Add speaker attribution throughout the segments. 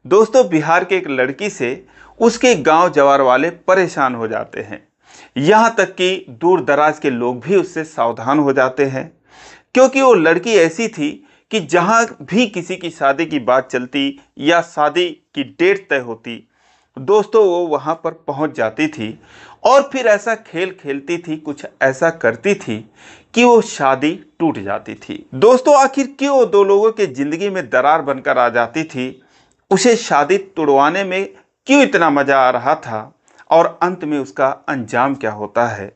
Speaker 1: दोस्तों बिहार के एक लड़की से उसके गांव जवार वाले परेशान हो जाते हैं। यहाँ तक कि दूर दराज के लोग भी उससे सावधान हो जाते हैं, क्योंकि वो लड़की ऐसी थी कि जहाँ भी किसी की शादी की बात चलती या शादी की डेट तय होती, दोस्तों वो वहाँ पर पहुँच जाती थी और फिर ऐसा खेल खेलती थी, कुछ ऐसा करती थी कि वो शादी टूट जाती थी। दोस्तों आखिर क्यों वो दो लोगों के जिंदगी में दरार बनकर आ जाती थी, उसे शादी तुड़वाने में क्यों इतना मजा आ रहा था और अंत में उसका अंजाम क्या होता है,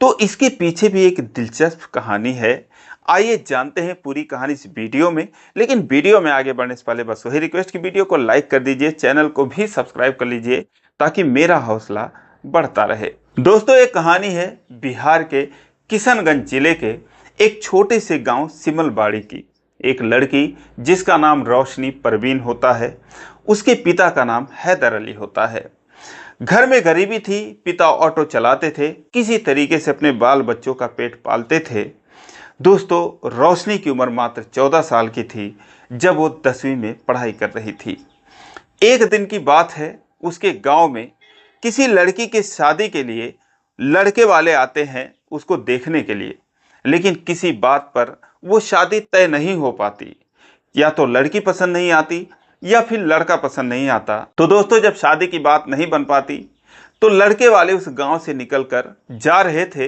Speaker 1: तो इसके पीछे भी एक दिलचस्प कहानी है। आइए जानते हैं पूरी कहानी इस वीडियो में। लेकिन वीडियो में आगे बढ़ने से पहले बस वही रिक्वेस्ट कि वीडियो को लाइक कर दीजिए, चैनल को भी सब्सक्राइब कर लीजिए ताकि मेरा हौसला बढ़ता रहे। दोस्तों एक कहानी है बिहार के किशनगंज जिले के एक छोटे से गांव सिमलबाड़ी की। एक लड़की जिसका नाम रोशनी परवीन होता है, उसके पिता का नाम हैदर अली होता है। घर में गरीबी थी, पिता ऑटो चलाते थे, किसी तरीके से अपने बाल बच्चों का पेट पालते थे। दोस्तों रोशनी की उम्र मात्र 14 साल की थी जब वो 10वीं में पढ़ाई कर रही थी। एक दिन की बात है, उसके गांव में किसी लड़की की शादी के लिए लड़के वाले आते हैं उसको देखने के लिए, लेकिन किसी बात पर वो शादी तय नहीं हो पाती। या तो लड़की पसंद नहीं आती या फिर लड़का पसंद नहीं आता। तो दोस्तों जब शादी की बात नहीं बन पाती तो लड़के वाले उस गांव से निकलकर जा रहे थे,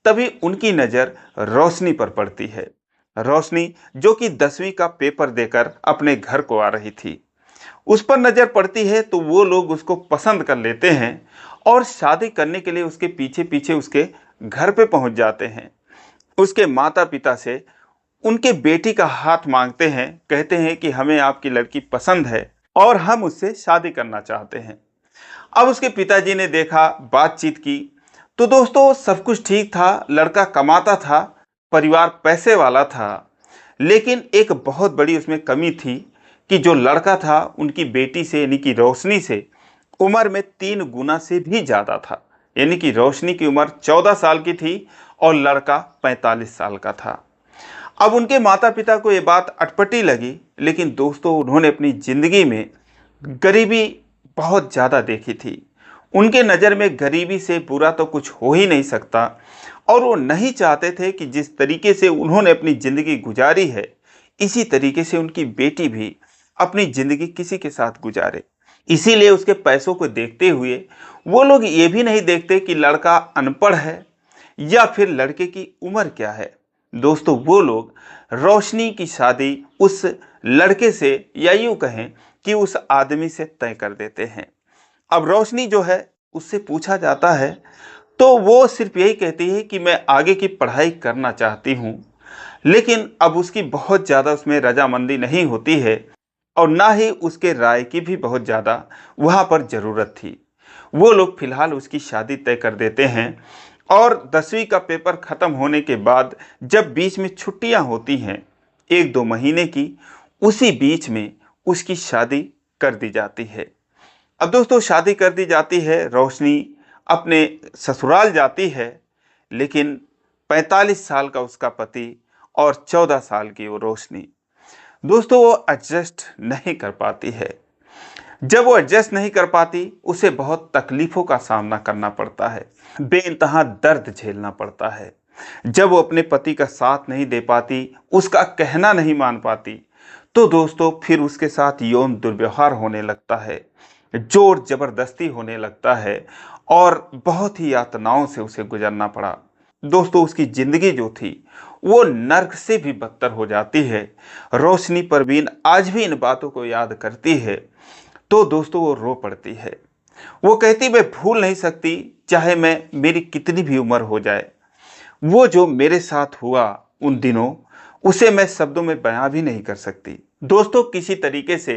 Speaker 1: तभी उनकी नज़र रोशनी पर पड़ती है। रोशनी जो कि 10वीं का पेपर देकर अपने घर को आ रही थी, उस पर नज़र पड़ती है तो वो लोग उसको पसंद कर लेते हैं और शादी करने के लिए उसके पीछे पीछे उसके घर पे पहुंच जाते हैं। उसके माता पिता से उनके बेटी का हाथ मांगते हैं, कहते हैं कि हमें आपकी लड़की पसंद है और हम उससे शादी करना चाहते हैं। अब उसके पिताजी ने देखा, बातचीत की, तो दोस्तों सब कुछ ठीक था, लड़का कमाता था, परिवार पैसे वाला था, लेकिन एक बहुत बड़ी उसमें कमी थी कि जो लड़का था उनकी बेटी से यानी कि रोशनी से उम्र में 3 गुना से भी ज़्यादा था। यानी कि रोशनी की उम्र 14 साल की थी और लड़का 45 साल का था। अब उनके माता पिता को ये बात अटपटी लगी, लेकिन दोस्तों उन्होंने अपनी ज़िंदगी में गरीबी बहुत ज़्यादा देखी थी। उनके नज़र में गरीबी से बुरा तो कुछ हो ही नहीं सकता और वो नहीं चाहते थे कि जिस तरीके से उन्होंने अपनी ज़िंदगी गुजारी है, इसी तरीके से उनकी बेटी भी अपनी ज़िंदगी किसी के साथ गुजारे। इसीलिए उसके पैसों को देखते हुए वो लोग ये भी नहीं देखते कि लड़का अनपढ़ है या फिर लड़के की उम्र क्या है। दोस्तों वो लोग रोशनी की शादी उस लड़के से या यूँ कहें कि उस आदमी से तय कर देते हैं। अब रोशनी जो है उससे पूछा जाता है तो वो सिर्फ यही कहती है कि मैं आगे की पढ़ाई करना चाहती हूँ, लेकिन अब उसकी बहुत ज़्यादा उसमें रजामंदी नहीं होती है और ना ही उसके राय की भी बहुत ज़्यादा वहाँ पर ज़रूरत थी। वो लोग फिलहाल उसकी शादी तय कर देते हैं और 10वीं का पेपर ख़त्म होने के बाद जब बीच में छुट्टियाँ होती हैं 1-2 महीने की, उसी बीच में उसकी शादी कर दी जाती है। अब दोस्तों शादी कर दी जाती है, रोशनी अपने ससुराल जाती है, लेकिन 45 साल का उसका पति और 14 साल की वो रोशनी, दोस्तों वो एडजस्ट नहीं कर पाती है। जब वो एडजस्ट नहीं कर पाती, उसे बहुत तकलीफ़ों का सामना करना पड़ता है, बेइंतहा दर्द झेलना पड़ता है। जब वो अपने पति का साथ नहीं दे पाती, उसका कहना नहीं मान पाती, तो दोस्तों फिर उसके साथ यौन दुर्व्यवहार होने लगता है, जोर जबरदस्ती होने लगता है और बहुत ही यातनाओं से उसे गुजरना पड़ा। दोस्तों उसकी ज़िंदगी जो थी वो नर्क से भी बदतर हो जाती है। रोशनी परवीन आज भी इन बातों को याद करती है तो दोस्तों वो रो पड़ती है। वो कहती मैं भूल नहीं सकती, चाहे मैं मेरी कितनी भी उम्र हो जाए। वो जो मेरे साथ हुआ उन दिनों, उसे मैं शब्दों में बयां भी नहीं कर सकती। दोस्तों किसी तरीके से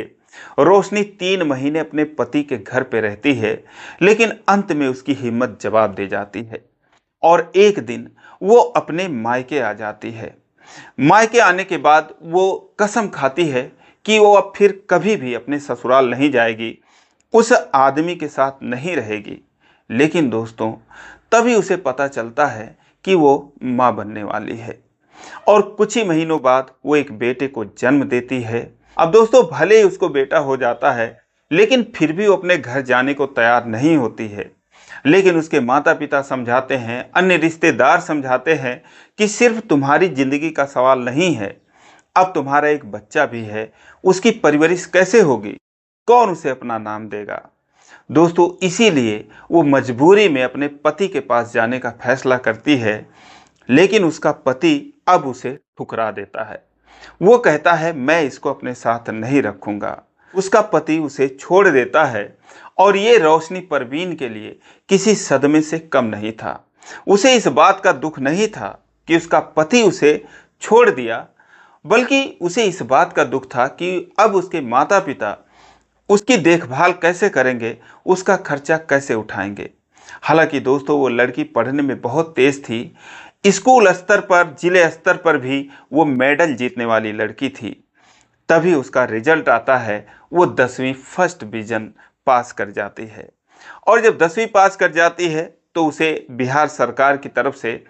Speaker 1: रोशनी 3 महीने अपने पति के घर पे रहती है, लेकिन अंत में उसकी हिम्मत जवाब दे जाती है और एक दिन वो अपने मायके आ जाती है। मायके आने के बाद वो कसम खाती है कि वो अब फिर कभी भी अपने ससुराल नहीं जाएगी, उस आदमी के साथ नहीं रहेगी। लेकिन दोस्तों तभी उसे पता चलता है कि वो माँ बनने वाली है और कुछ ही महीनों बाद वो एक बेटे को जन्म देती है। अब दोस्तों भले ही उसको बेटा हो जाता है, लेकिन फिर भी वो अपने घर जाने को तैयार नहीं होती है। लेकिन उसके माता पिता समझाते हैं, अन्य रिश्तेदार समझाते हैं कि सिर्फ तुम्हारी जिंदगी का सवाल नहीं है, अब तुम्हारा एक बच्चा भी है, उसकी परवरिश कैसे होगी, कौन उसे अपना नाम देगा। दोस्तों इसीलिए वो मजबूरी में अपने पति के पास जाने का फैसला करती है। लेकिन उसका पति अब उसे ठुकरा देता है। वो कहता है मैं इसको अपने साथ नहीं रखूंगा। उसका पति उसे छोड़ देता है और ये रोशनी परवीन के लिए किसी सदमे से कम नहीं था। उसे इस बात का दुख नहीं था कि उसका पति उसे छोड़ दिया, बल्कि उसे इस बात का दुख था कि अब उसके माता पिता उसकी देखभाल कैसे करेंगे, उसका खर्चा कैसे उठाएंगे। हालांकि दोस्तों वो लड़की पढ़ने में बहुत तेज थी। स्कूल स्तर पर, जिले स्तर पर भी वो मेडल जीतने वाली लड़की थी। तभी उसका रिजल्ट आता है, वो 10वीं फर्स्ट डिवीजन पास कर जाती है। और जब 10वीं पास कर जाती है तो उसे बिहार सरकार की तरफ से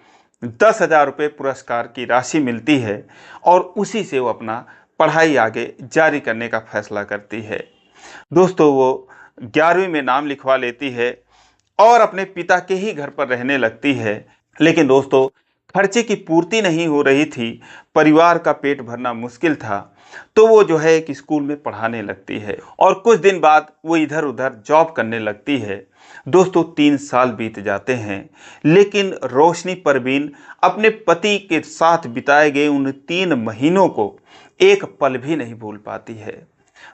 Speaker 1: 10,000 रुपये पुरस्कार की राशि मिलती है और उसी से वो अपना पढ़ाई आगे जारी करने का फैसला करती है। दोस्तों वो 11वीं में नाम लिखवा लेती है और अपने पिता के ही घर पर रहने लगती है। लेकिन दोस्तों खर्चे की पूर्ति नहीं हो रही थी, परिवार का पेट भरना मुश्किल था, तो वो जो है एक स्कूल में पढ़ाने लगती है और कुछ दिन बाद वो इधर उधर जॉब करने लगती है। दोस्तों 3 साल बीत जाते हैं, लेकिन रोशनी परवीन अपने पति के साथ बिताए गए उन 3 महीनों को एक पल भी नहीं भूल पाती है।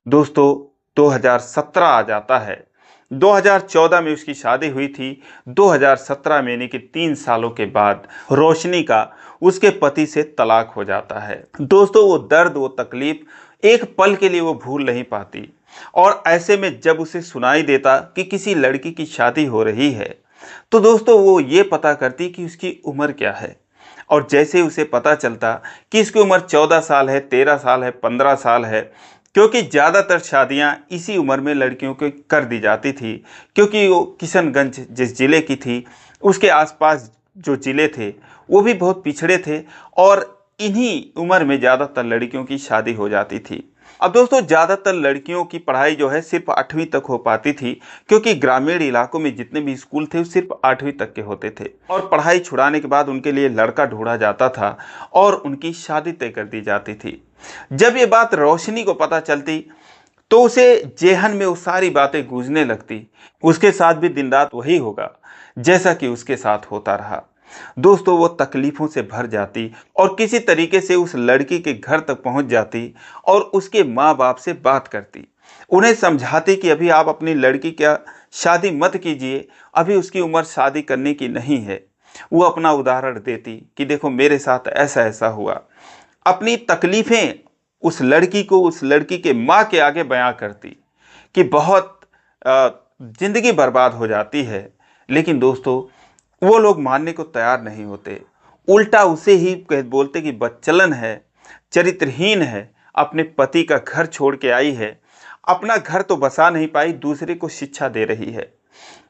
Speaker 1: दोस्तों 2017 आ जाता है। 2014 में उसकी शादी हुई थी। 2017 में यानी कि 3 सालों के बाद रोशनी का उसके पति से तलाक हो जाता है। दोस्तों वो दर्द, वो तकलीफ एक पल के लिए वो भूल नहीं पाती। और ऐसे में जब उसे सुनाई देता कि किसी लड़की की शादी हो रही है, तो दोस्तों वो ये पता करती कि उसकी उम्र क्या है। और जैसे उसे पता चलता कि इसकी उम्र 14 साल है, 13 साल है, 15 साल है, क्योंकि ज़्यादातर शादियां इसी उम्र में लड़कियों को कर दी जाती थी, क्योंकि वो किशनगंज जिस ज़िले की थी उसके आसपास जो ज़िले थे वो भी बहुत पिछड़े थे और इन्हीं उम्र में ज़्यादातर लड़कियों की शादी हो जाती थी। अब दोस्तों ज़्यादातर लड़कियों की पढ़ाई जो है सिर्फ 8वीं तक हो पाती थी, क्योंकि ग्रामीण इलाकों में जितने भी स्कूल थे वो सिर्फ 8वीं तक के होते थे और पढ़ाई छुड़ाने के बाद उनके लिए लड़का ढूंढा जाता था और उनकी शादी तय कर दी जाती थी। जब ये बात रोशनी को पता चलती तो उसे जेहन में वो सारी बातें गूंजने लगती, उसके साथ भी दिन रात वही होगा जैसा कि उसके साथ होता रहा। दोस्तों वो तकलीफ़ों से भर जाती और किसी तरीके से उस लड़की के घर तक पहुंच जाती और उसके माँ बाप से बात करती, उन्हें समझाती कि अभी आप अपनी लड़की का शादी मत कीजिए, अभी उसकी उम्र शादी करने की नहीं है। वो अपना उदाहरण देती कि देखो मेरे साथ ऐसा ऐसा हुआ। अपनी तकलीफ़ें उस लड़की को, उस लड़की के माँ के आगे बयां करती कि बहुत ज़िंदगी बर्बाद हो जाती है। लेकिन दोस्तों वो लोग मानने को तैयार नहीं होते, उल्टा उसे ही बोलते कि बदचलन है, चरित्रहीन है, अपने पति का घर छोड़ के आई है, अपना घर तो बसा नहीं पाई, दूसरे को शिक्षा दे रही है।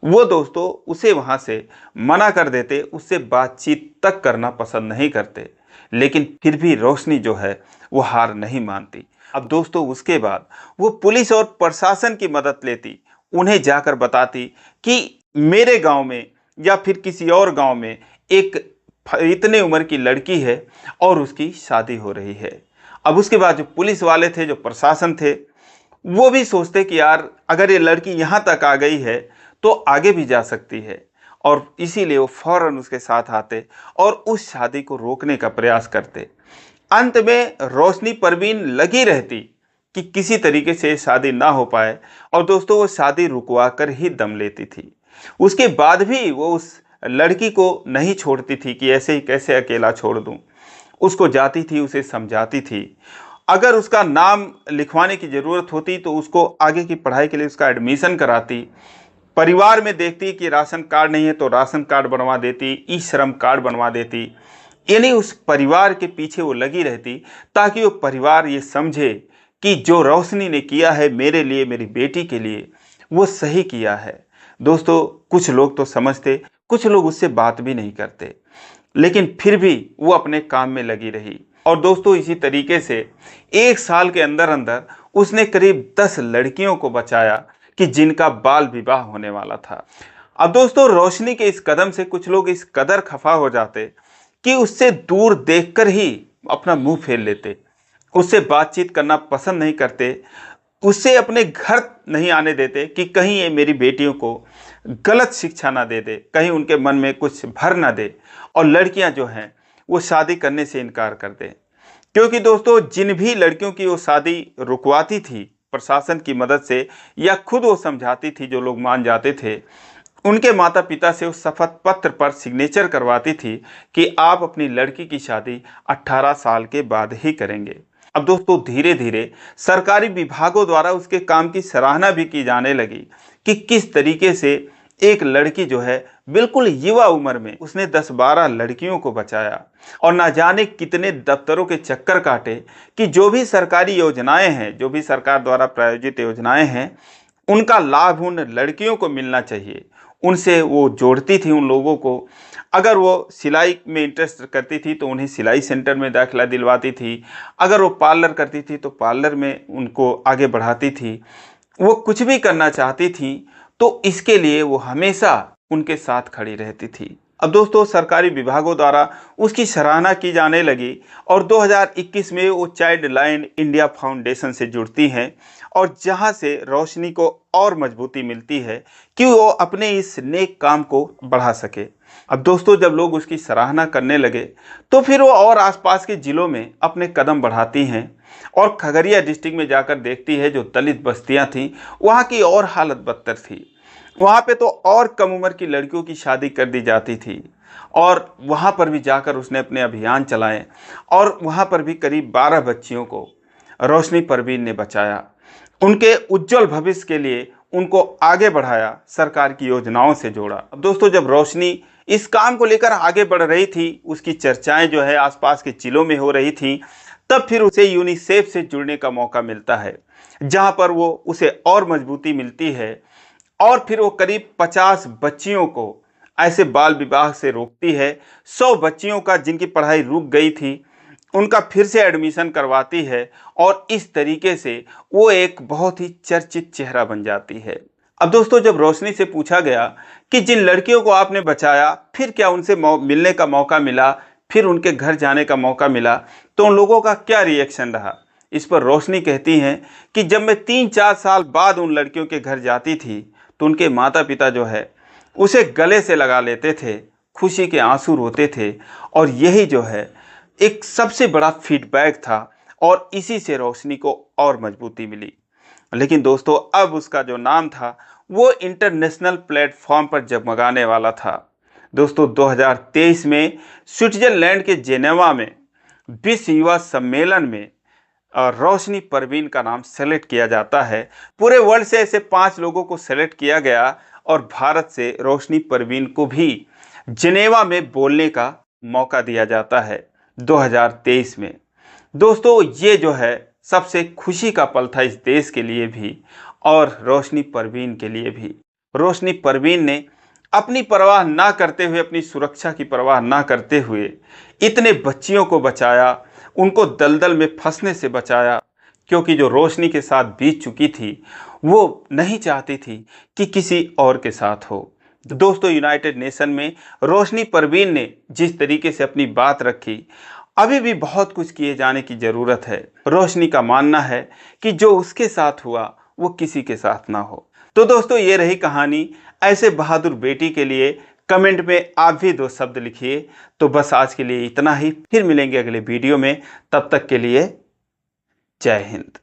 Speaker 1: वो दोस्तों उसे वहाँ से मना कर देते, उससे बातचीत तक करना पसंद नहीं करते। लेकिन फिर भी रोशनी जो है वो हार नहीं मानती। अब दोस्तों उसके बाद वो पुलिस और प्रशासन की मदद लेती, उन्हें जाकर बताती कि मेरे गांव में या फिर किसी और गांव में एक इतने उम्र की लड़की है और उसकी शादी हो रही है। अब उसके बाद जो पुलिस वाले थे, जो प्रशासन थे, वो भी सोचते कि यार अगर ये लड़की यहाँ तक आ गई है तो आगे भी जा सकती है, और इसीलिए वो फौरन उसके साथ आते और उस शादी को रोकने का प्रयास करते। अंत में रोशनी परवीन लगी रहती कि किसी तरीके से शादी ना हो पाए और दोस्तों वो शादी रुकवा कर ही दम लेती थी। उसके बाद भी वो उस लड़की को नहीं छोड़ती थी कि ऐसे ही कैसे अकेला छोड़ दूं। उसको जाती थी, उसे समझाती थी, अगर उसका नाम लिखवाने की ज़रूरत होती तो उसको आगे की पढ़ाई के लिए उसका एडमिशन कराती। परिवार में देखती कि राशन कार्ड नहीं है तो राशन कार्ड बनवा देती, ई श्रम कार्ड बनवा देती। यानी उस परिवार के पीछे वो लगी रहती ताकि वो परिवार ये समझे कि जो रोशनी ने किया है मेरे लिए, मेरी बेटी के लिए, वो सही किया है। दोस्तों कुछ लोग तो समझते, कुछ लोग उससे बात भी नहीं करते, लेकिन फिर भी वो अपने काम में लगी रही। और दोस्तों इसी तरीके से 1 साल के अंदर अंदर उसने करीब 10 लड़कियों को बचाया कि जिनका बाल विवाह होने वाला था। अब दोस्तों, रोशनी के इस कदम से कुछ लोग इस कदर खफा हो जाते कि उससे दूर देखकर ही अपना मुंह फेर लेते, उससे बातचीत करना पसंद नहीं करते, उससे अपने घर नहीं आने देते कि कहीं ये मेरी बेटियों को गलत शिक्षा ना दे दे, कहीं उनके मन में कुछ भर ना दे और लड़कियां जो हैं वो शादी करने से इनकार कर दें। क्योंकि दोस्तों, जिन भी लड़कियों की वो शादी रुकवाती थी प्रशासन की मदद से या खुद वो समझाती थी, जो लोग मान जाते थे, उनके माता पिता से उस शपथ पत्र पर सिग्नेचर करवाती थी कि आप अपनी लड़की की शादी 18 साल के बाद ही करेंगे। अब दोस्तों, धीरे धीरे सरकारी विभागों द्वारा उसके काम की सराहना भी की जाने लगी कि किस तरीके से एक लड़की जो है बिल्कुल युवा उम्र में उसने 10-12 लड़कियों को बचाया और ना जाने कितने दफ्तरों के चक्कर काटे कि जो भी सरकारी योजनाएं हैं, जो भी सरकार द्वारा प्रायोजित योजनाएं हैं, उनका लाभ उन लड़कियों को मिलना चाहिए। उनसे वो जोड़ती थी उन लोगों को। अगर वो सिलाई में इंटरेस्ट करती थी तो उन्हें सिलाई सेंटर में दाखिला दिलवाती थी। अगर वो पार्लर करती थी तो पार्लर में उनको आगे बढ़ाती थी। वो कुछ भी करना चाहती थी तो इसके लिए वो हमेशा उनके साथ खड़ी रहती थी। अब दोस्तों, सरकारी विभागों द्वारा उसकी सराहना की जाने लगी और 2021 में वो चाइल्ड लाइन इंडिया फाउंडेशन से जुड़ती हैं और जहां से रोशनी को और मजबूती मिलती है कि वो अपने इस नेक काम को बढ़ा सके। अब दोस्तों, जब लोग उसकी सराहना करने लगे तो फिर वो और आसपास के जिलों में अपने कदम बढ़ाती हैं और खगड़िया डिस्ट्रिक्ट में जाकर देखती है जो दलित बस्तियां थीं, वहाँ की और हालत बदतर थी। वहाँ पे तो और कम उम्र की लड़कियों की शादी कर दी जाती थी और वहाँ पर भी जाकर उसने अपने अभियान चलाए और वहाँ पर भी करीब 12 बच्चियों को रोशनी परवीन ने बचाया। उनके उज्जवल भविष्य के लिए उनको आगे बढ़ाया, सरकार की योजनाओं से जोड़ा। अब दोस्तों, जब रोशनी इस काम को लेकर आगे बढ़ रही थी, उसकी चर्चाएं जो है आसपास के जिलों में हो रही थी, तब फिर उसे यूनिसेफ से जुड़ने का मौका मिलता है, जहां पर वो उसे और मजबूती मिलती है और फिर वो करीब 50 बच्चियों को ऐसे बाल विवाह से रोकती है। 100 बच्चियों का जिनकी पढ़ाई रुक गई थी उनका फिर से एडमिशन करवाती है और इस तरीके से वो एक बहुत ही चर्चित चेहरा बन जाती है। अब दोस्तों, जब रोशनी से पूछा गया कि जिन लड़कियों को आपने बचाया फिर क्या उनसे मिलने का मौका मिला, फिर उनके घर जाने का मौका मिला, तो उन लोगों का क्या रिएक्शन रहा, इस पर रोशनी कहती हैं कि जब मैं 3-4 साल बाद उन लड़कियों के घर जाती थी तो उनके माता पिता जो है उसे गले से लगा लेते थे, खुशी के आंसू रोते थे और यही जो है एक सबसे बड़ा फीडबैक था और इसी से रोशनी को और मजबूती मिली। लेकिन दोस्तों, अब उसका जो नाम था वो इंटरनेशनल प्लेटफॉर्म पर जगमगाने वाला था। दोस्तों, 2023 में स्विट्जरलैंड के जेनेवा में विश्व युवा सम्मेलन में रोशनी परवीन का नाम सेलेक्ट किया जाता है। पूरे वर्ल्ड से ऐसे 5 लोगों को सेलेक्ट किया गया और भारत से रोशनी परवीन को भी जेनेवा में बोलने का मौका दिया जाता है 2023 में। दोस्तों, ये जो है सबसे खुशी का पल था इस देश के लिए भी और रोशनी परवीन के लिए भी। रोशनी परवीन ने अपनी परवाह ना करते हुए, अपनी सुरक्षा की परवाह ना करते हुए इतने बच्चियों को बचाया, उनको दलदल में फंसने से बचाया, क्योंकि जो रोशनी के साथ बीत चुकी थी वो नहीं चाहती थी कि किसी और के साथ हो। दोस्तों, यूनाइटेड नेशन में रोशनी परवीन ने जिस तरीके से अपनी बात रखी, अभी भी बहुत कुछ किए जाने की ज़रूरत है। रोशनी का मानना है कि जो उसके साथ हुआ वो किसी के साथ ना हो। तो दोस्तों, ये रही कहानी। ऐसे बहादुर बेटी के लिए कमेंट में आप भी 2 शब्द लिखिए। तो बस आज के लिए इतना ही, फिर मिलेंगे अगले वीडियो में। तब तक के लिए जय हिंद।